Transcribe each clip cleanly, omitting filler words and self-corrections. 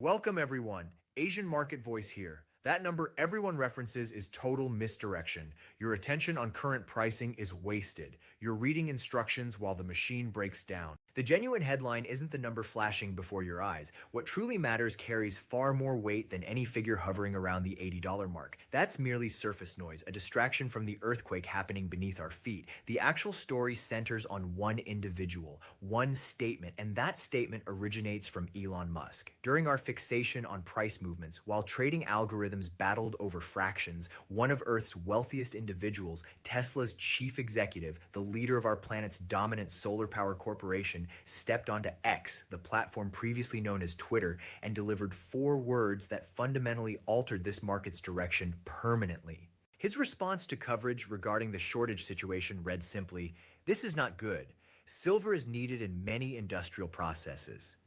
Welcome everyone. Asian Market Voice here. That number everyone references is total misdirection. Your attention on current pricing is wasted. You're reading instructions while the machine breaks down. The genuine headline isn't the number flashing before your eyes. What truly matters carries far more weight than any figure hovering around the $80 mark. That's merely surface noise, a distraction from the earthquake happening beneath our feet. The actual story centers on one individual, one statement, and that statement originates from Elon Musk. During our fixation on price movements, while trading algorithms battled over fractions, one of Earth's wealthiest individuals, Tesla's chief executive, the leader of our planet's dominant solar power corporation, stepped onto X, the platform previously known as Twitter, and delivered 4 words that fundamentally altered this market's direction permanently. His response to coverage regarding the shortage situation read simply, "This is not good. Silver is needed in many industrial processes."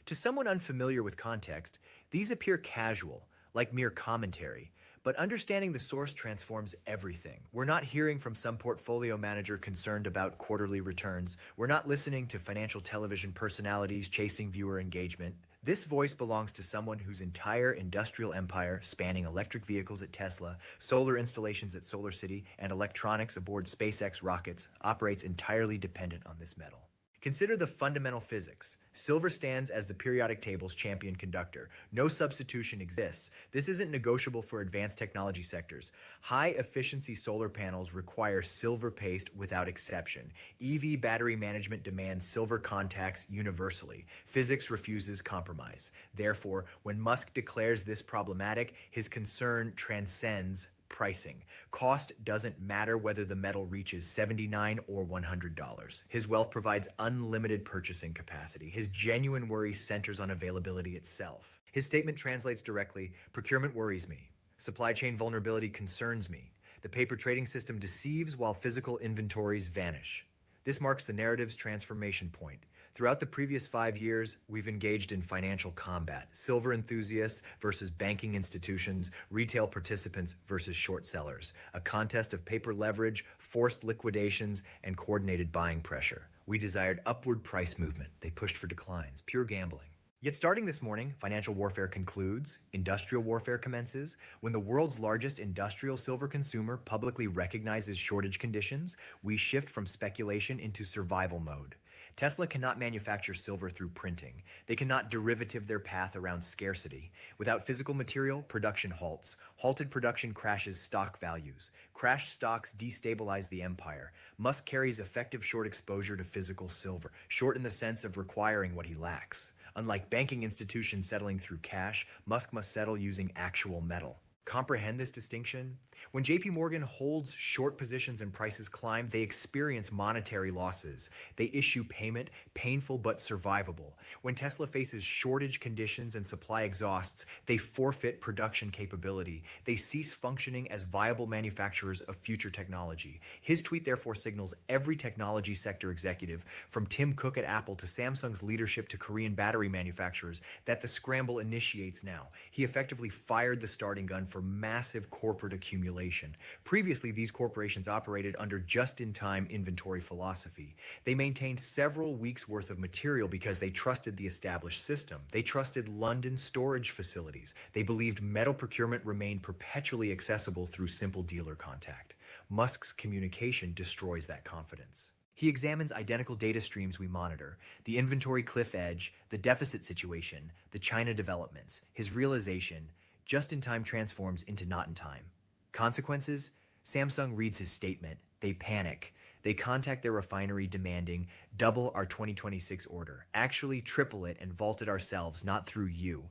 To someone unfamiliar with context, these appear casual, like mere commentary, but understanding the source transforms everything. We're not hearing from some portfolio manager concerned about quarterly returns. We're not listening to financial television personalities chasing viewer engagement. This voice belongs to someone whose entire industrial empire, spanning electric vehicles at Tesla, solar installations at Solar City, and electronics aboard SpaceX rockets, operates entirely dependent on this metal. Consider the fundamental physics. Silver stands as the periodic table's champion conductor. No substitution exists. This isn't negotiable for advanced technology sectors. High-efficiency solar panels require silver paste without exception. EV battery management demands silver contacts universally. Physics refuses compromise. Therefore, when Musk declares this problematic, his concern transcends pricing. Cost doesn't matter whether the metal reaches $79 or $100. His wealth provides unlimited purchasing capacity. His genuine worry centers on availability itself. His statement translates directly, "Procurement worries me. Supply chain vulnerability concerns me. The paper trading system deceives while physical inventories vanish." This marks the narrative's transformation point. Throughout the previous 5 years, we've engaged in financial combat. Silver enthusiasts versus banking institutions, retail participants versus short sellers. A contest of paper leverage, forced liquidations, and coordinated buying pressure. We desired upward price movement. They pushed for declines. Pure gambling. Yet starting this morning, financial warfare concludes, industrial warfare commences. When the world's largest industrial silver consumer publicly recognizes shortage conditions, we shift from speculation into survival mode. Tesla cannot manufacture silver through printing. They cannot derivative their path around scarcity. Without physical material, production halts. Halted production crashes stock values. Crashed stocks destabilize the empire. Musk carries effective short exposure to physical silver, short in the sense of requiring what he lacks. Unlike banking institutions settling through cash, Musk must settle using actual metal. Comprehend this distinction? When JP Morgan holds short positions and prices climb, they experience monetary losses. They issue payment, painful but survivable. When Tesla faces shortage conditions and supply exhausts, they forfeit production capability. They cease functioning as viable manufacturers of future technology. His tweet therefore signals every technology sector executive, from Tim Cook at Apple to Samsung's leadership to Korean battery manufacturers, that the scramble initiates now. He effectively fired the starting gun for massive corporate accumulation. Previously, these corporations operated under just-in-time inventory philosophy. They maintained several weeks' worth of material because they trusted the established system. They trusted London storage facilities. They believed metal procurement remained perpetually accessible through simple dealer contact. Musk's communication destroys that confidence. He examines identical data streams we monitor, the inventory cliff edge, the deficit situation, the China developments. His realization, just-in-time transforms into not-in-time. Consequences? Samsung reads his statement. They panic. They contact their refinery demanding, "Double our 2026 order. Actually triple it and vault it ourselves, not through you."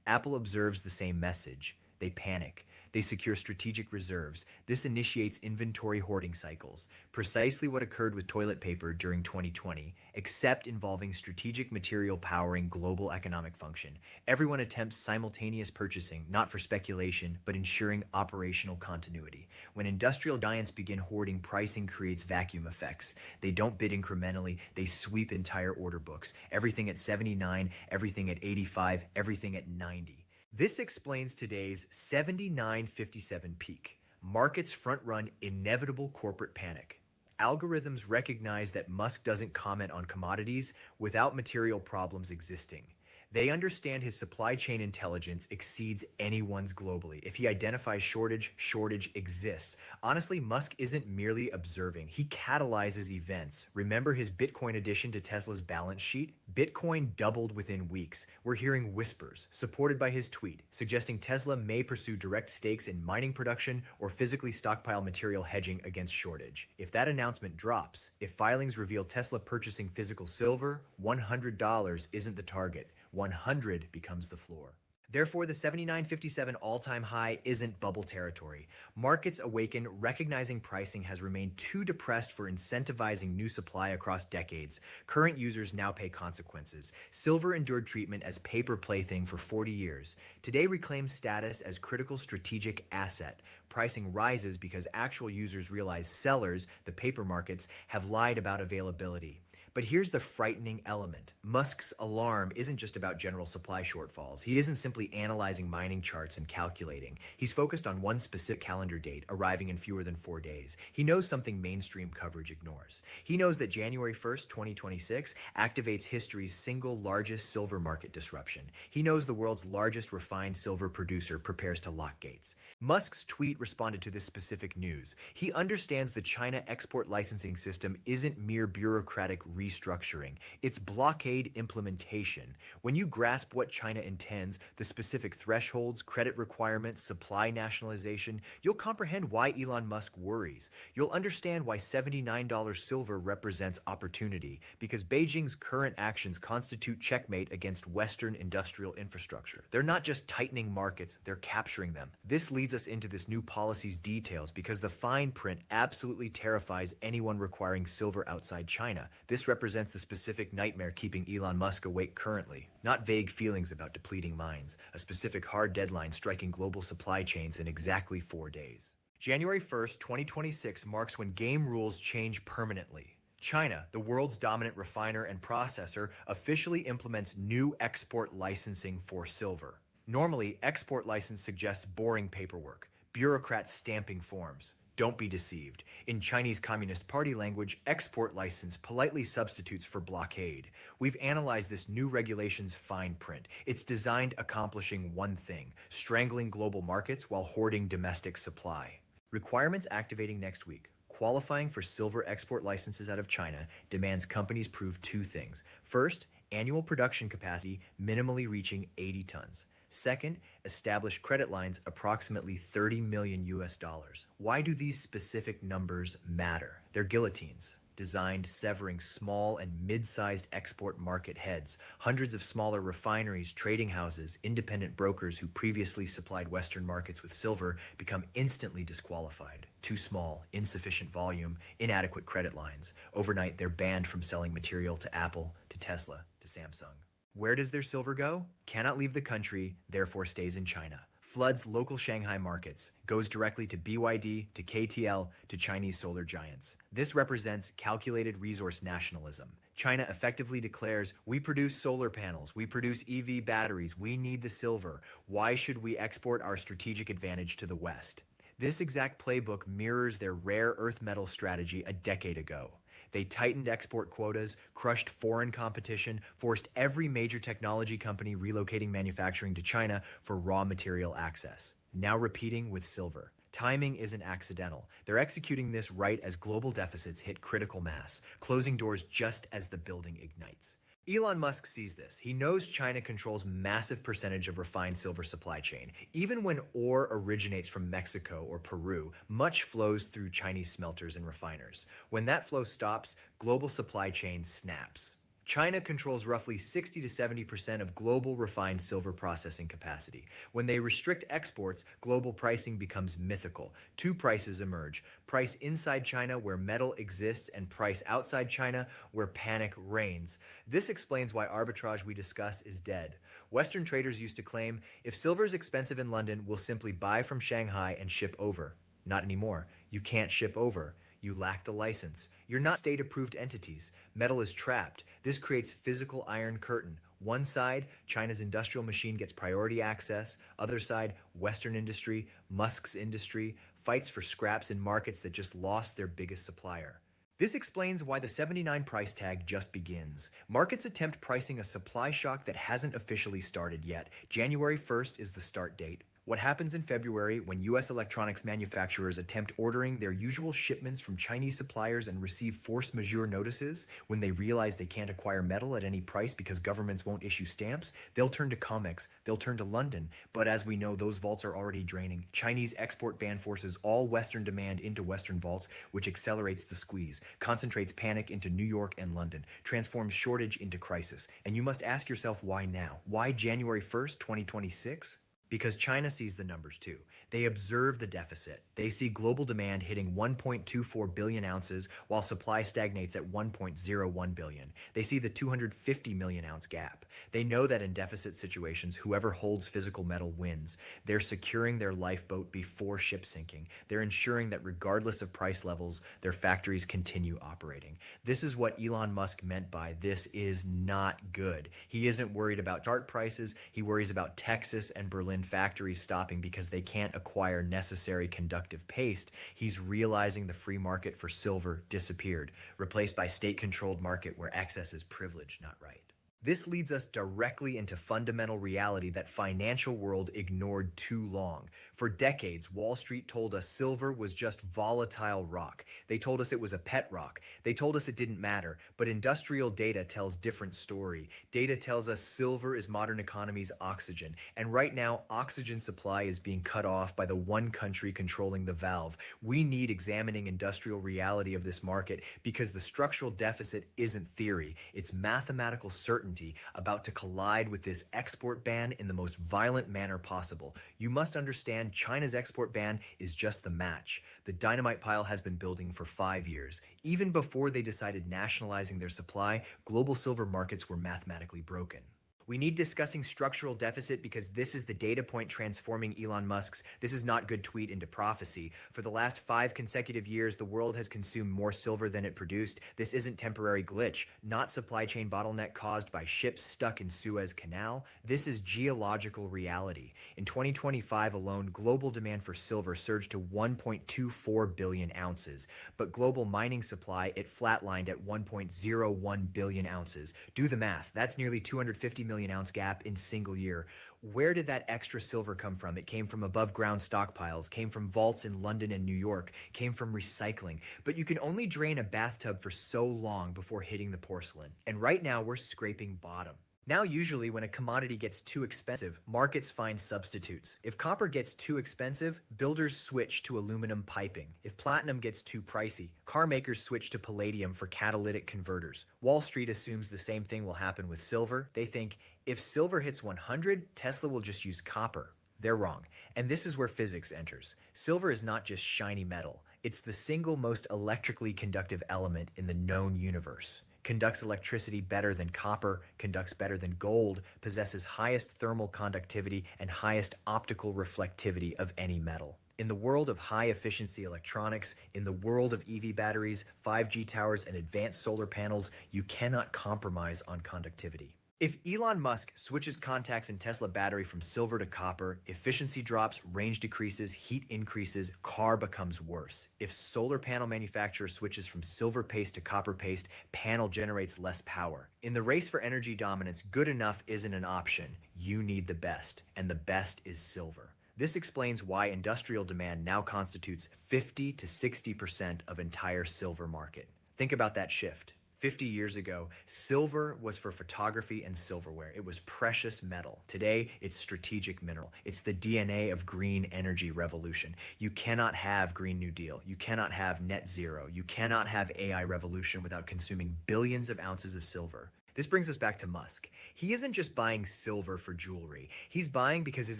Apple observes the same message. They panic. They secure strategic reserves. This initiates inventory hoarding cycles, precisely what occurred with toilet paper during 2020, except involving strategic material powering global economic function. Everyone attempts simultaneous purchasing, not for speculation, but ensuring operational continuity. When industrial giants begin hoarding, pricing creates vacuum effects. They don't bid incrementally, they sweep entire order books. Everything at 79, everything at 85, everything at 90. This explains today's 79.57 peak. Markets front-run inevitable corporate panic. Algorithms recognize that Musk doesn't comment on commodities without material problems existing. They understand his supply chain intelligence exceeds anyone's globally. If he identifies shortage, shortage exists. Honestly, Musk isn't merely observing, he catalyzes events. Remember his Bitcoin addition to Tesla's balance sheet? Bitcoin doubled within weeks. We're hearing whispers, supported by his tweet, suggesting Tesla may pursue direct stakes in mining production or physically stockpile material hedging against shortage. If that announcement drops, if filings reveal Tesla purchasing physical silver, $100 isn't the target. 100 becomes the floor. Therefore, the 79.57 all-time high isn't bubble territory. Markets awaken, recognizing pricing has remained too depressed for incentivizing new supply across decades. Current users now pay consequences. Silver endured treatment as paper plaything for 40 years. Today reclaims status as critical strategic asset. Pricing rises because actual users realize sellers, the paper markets, have lied about availability. But here's the frightening element. Musk's alarm isn't just about general supply shortfalls. He isn't simply analyzing mining charts and calculating. He's focused on one specific calendar date, arriving in fewer than 4 days. He knows something mainstream coverage ignores. He knows that January 1st, 2026 activates history's single largest silver market disruption. He knows the world's largest refined silver producer prepares to lock gates. Musk's tweet responded to this specific news. He understands the China export licensing system isn't mere bureaucratic restructuring, it's blockade implementation. When you grasp what China intends, the specific thresholds, credit requirements, supply nationalization, you'll comprehend why Elon Musk worries. You'll understand why $79 silver represents opportunity, because Beijing's current actions constitute checkmate against Western industrial infrastructure. They're not just tightening markets, they're capturing them. This leads us into this new policy's details because the fine print absolutely terrifies anyone requiring silver outside China. This represents the specific nightmare keeping Elon Musk awake currently. Not vague feelings about depleting mines, a specific hard deadline striking global supply chains in exactly 4 days. January 1st, 2026 marks when game rules change permanently. China, the world's dominant refiner and processor, officially implements new export licensing for silver. Normally, export license suggests boring paperwork, bureaucrats stamping forms. Don't be deceived. In Chinese Communist Party language, export license politely substitutes for blockade. We've analyzed this new regulation's fine print. It's designed accomplishing one thing: strangling global markets while hoarding domestic supply. Requirements activating next week. Qualifying for silver export licenses out of China demands companies prove two things. First, annual production capacity minimally reaching 80 tons. Second, establish credit lines approximately 30 million US dollars. Why do these specific numbers matter? They're guillotines, designed severing small and mid-sized export market heads. Hundreds of smaller refineries, trading houses, independent brokers who previously supplied Western markets with silver become instantly disqualified. Too small, insufficient volume, inadequate credit lines. Overnight, they're banned from selling material to Apple, to Tesla, to Samsung. Where does their silver go? Cannot leave the country, therefore stays in China. Floods local Shanghai markets, goes directly to BYD, to KTL, to Chinese solar giants. This represents calculated resource nationalism. China effectively declares, we produce solar panels, we produce EV batteries, we need the silver. Why should we export our strategic advantage to the West? This exact playbook mirrors their rare earth metal strategy a decade ago. They tightened export quotas, crushed foreign competition, forced every major technology company relocating manufacturing to China for raw material access. Now repeating with silver. Timing isn't accidental. They're executing this right as global deficits hit critical mass, closing doors just as the building ignites. Elon Musk sees this. He knows China controls massive percentage of refined silver supply chain. Even when ore originates from Mexico or Peru, much flows through Chinese smelters and refiners. When that flow stops, global supply chain snaps. China controls roughly 60 to 70% of global refined silver processing capacity. When they restrict exports, global pricing becomes mythical. Two prices emerge: price inside China where metal exists, and price outside China where panic reigns. This explains why arbitrage we discuss is dead. Western traders used to claim, if silver is expensive in London, we'll simply buy from Shanghai and ship over. Not anymore. You can't ship over. You lack the license. You're not state-approved entities. Metal is trapped. This creates physical iron curtain. One side, China's industrial machine gets priority access. Other side, Western industry, Musk's industry, fights for scraps in markets that just lost their biggest supplier. This explains why the 79 price tag just begins. Markets attempt pricing a supply shock that hasn't officially started yet. January 1st is the start date. What happens in February when US electronics manufacturers attempt ordering their usual shipments from Chinese suppliers and receive force majeure notices, when they realize they can't acquire metal at any price because governments won't issue stamps, they'll turn to COMEX, they'll turn to London. But as we know, those vaults are already draining. Chinese export ban forces all Western demand into Western vaults, which accelerates the squeeze, concentrates panic into New York and London, transforms shortage into crisis. And you must ask yourself, why now? Why January 1st, 2026? Because China sees the numbers too. They observe the deficit. They see global demand hitting 1.24 billion ounces while supply stagnates at 1.01 billion. They see the 250 million ounce gap. They know that in deficit situations, whoever holds physical metal wins. They're securing their lifeboat before ship sinking. They're ensuring that regardless of price levels, their factories continue operating. This is what Elon Musk meant by "this is not good." He isn't worried about chart prices. He worries about Texas and Berlin factories stopping because they can't acquire necessary conductive paste. He's realizing the free market for silver disappeared, replaced by state-controlled market where access is privilege, not right. This leads us directly into fundamental reality that financial world ignored too long. For decades, Wall Street told us silver was just volatile rock. They told us it was a pet rock. They told us it didn't matter. But industrial data tells different story. Data tells us silver is modern economy's oxygen. And right now, oxygen supply is being cut off by the one country controlling the valve. We need examining industrial reality of this market because the structural deficit isn't theory. It's mathematical certainty about to collide with this export ban in the most violent manner possible. You must understand China's export ban is just the match. The dynamite pile has been building for 5 years. Even before they decided nationalizing their supply, global silver markets were mathematically broken. We need discussing structural deficit because this is the data point transforming Elon Musk's "this is not good" tweet into prophecy. For the last 5 consecutive years, the world has consumed more silver than it produced. This isn't temporary glitch, not supply chain bottleneck caused by ships stuck in Suez Canal. This is geological reality. In 2025 alone, global demand for silver surged to 1.24 billion ounces, but global mining supply, it flatlined at 1.01 billion ounces. Do the math. That's nearly 250 million ounce gap in single year. Where did that extra silver come from? It came from above ground stockpiles, came from vaults in London and New York, came from recycling. But you can only drain a bathtub for so long before hitting the porcelain. And right now we're scraping bottom. Now, usually when a commodity gets too expensive, markets find substitutes. If copper gets too expensive, builders switch to aluminum piping. If platinum gets too pricey, car makers switch to palladium for catalytic converters. Wall Street assumes the same thing will happen with silver. They think if silver hits 100, Tesla will just use copper. They're wrong. And this is where physics enters. Silver is not just shiny metal. It's the single most electrically conductive element in the known universe. Conducts electricity better than copper, conducts better than gold, possesses highest thermal conductivity and highest optical reflectivity of any metal. In the world of high-efficiency electronics, in the world of EV batteries, 5G towers, and advanced solar panels, you cannot compromise on conductivity. If Elon Musk switches contacts in Tesla battery from silver to copper, efficiency drops, range decreases, heat increases, car becomes worse. If solar panel manufacturer switches from silver paste to copper paste, panel generates less power. In the race for energy dominance, good enough isn't an option. You need the best, and the best is silver. This explains why industrial demand now constitutes 50 to 60% of entire silver market. Think about that shift. 50 years ago, silver was for photography and silverware. It was precious metal. Today, it's strategic mineral. It's the DNA of green energy revolution. You cannot have Green New Deal. You cannot have net zero. You cannot have AI revolution without consuming billions of ounces of silver. This brings us back to Musk. He isn't just buying silver for jewelry. He's buying because his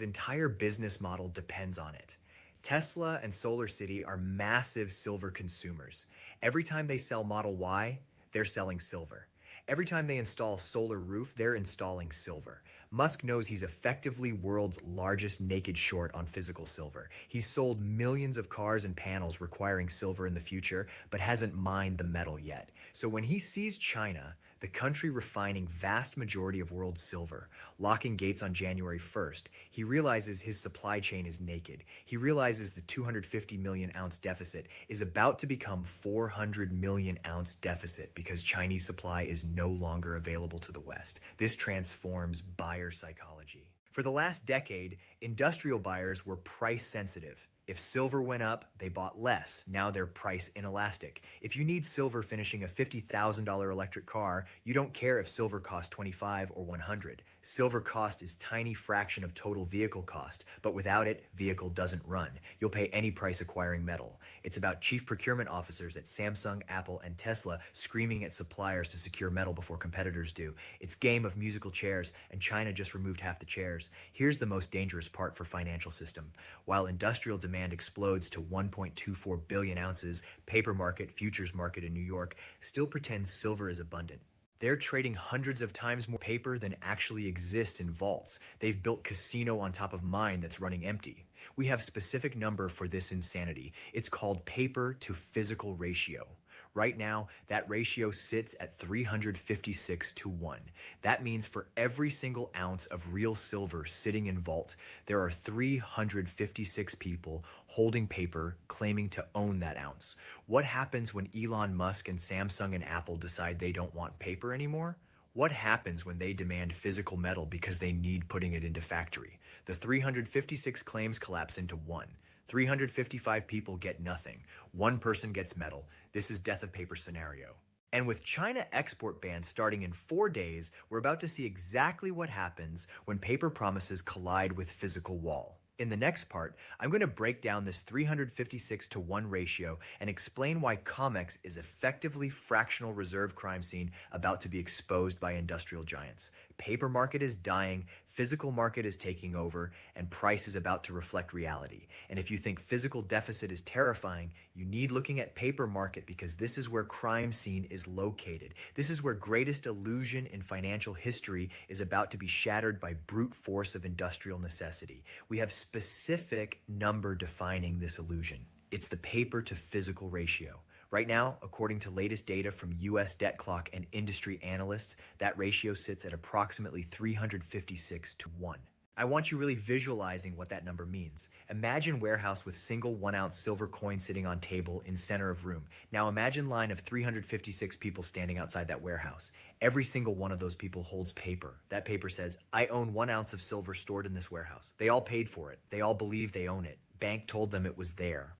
entire business model depends on it. Tesla and SolarCity are massive silver consumers. Every time they sell Model Y, they're selling silver. Every time they install solar roof, they're installing silver. Musk knows he's effectively world's largest naked short on physical silver. He's sold millions of cars and panels requiring silver in the future, but hasn't mined the metal yet. So when he sees China, the country refining vast majority of world silver, locking gates on January 1st, he realizes his supply chain is naked. He realizes the 250 million ounce deficit is about to become 400 million ounce deficit because Chinese supply is no longer available to the West. This transforms buyer psychology. For the last decade, industrial buyers were price sensitive. If silver went up, they bought less. Now they're price inelastic. If you need silver finishing a $50,000 electric car, you don't care if silver costs 25 or 100. Silver cost is tiny fraction of total vehicle cost, but without it, vehicle doesn't run. You'll pay any price acquiring metal. It's about chief procurement officers at Samsung, Apple, and Tesla screaming at suppliers to secure metal before competitors do. It's game of musical chairs, and China just removed half the chairs. Here's the most dangerous part for financial system. While industrial demand explodes to 1.24 billion ounces, paper market, futures market in New York still pretends silver is abundant. They're trading hundreds of times more paper than actually exist in vaults. They've built casino on top of mine that's running empty. We have specific number for this insanity. It's called paper to physical ratio. Right now, that ratio sits at 356 to 1. That means for every single ounce of real silver sitting in vault, there are 356 people holding paper claiming to own that ounce. What happens when Elon Musk and Samsung and Apple decide they don't want paper anymore? What happens when they demand physical metal because they need putting it into factory? The 356 claims collapse into one. 355 people get nothing. One person gets metal. This is death of paper scenario. And with China export bans starting in 4 days, we're about to see exactly what happens when paper promises collide with physical wall. In the next part, I'm going to break down this 356 to 1 ratio and explain why COMEX is effectively fractional reserve crime scene about to be exposed by industrial giants. Paper market is dying, physical market is taking over, and price is about to reflect reality. And if you think physical deficit is terrifying, you need looking at paper market because this is where crime scene is located. This is where greatest illusion in financial history is about to be shattered by brute force of industrial necessity. We have specific number defining this illusion. It's the paper to physical ratio. Right now, according to latest data from US Debt Clock and industry analysts, that ratio sits at approximately 356 to 1. I want you really visualizing what that number means. Imagine warehouse with single 1 ounce silver coin sitting on table in center of room. Now imagine line of 356 people standing outside that warehouse. Every single one of those people holds paper. That paper says, I own 1 ounce of silver stored in this warehouse. They all paid for it. They all believe they own it. Bank told them it was there.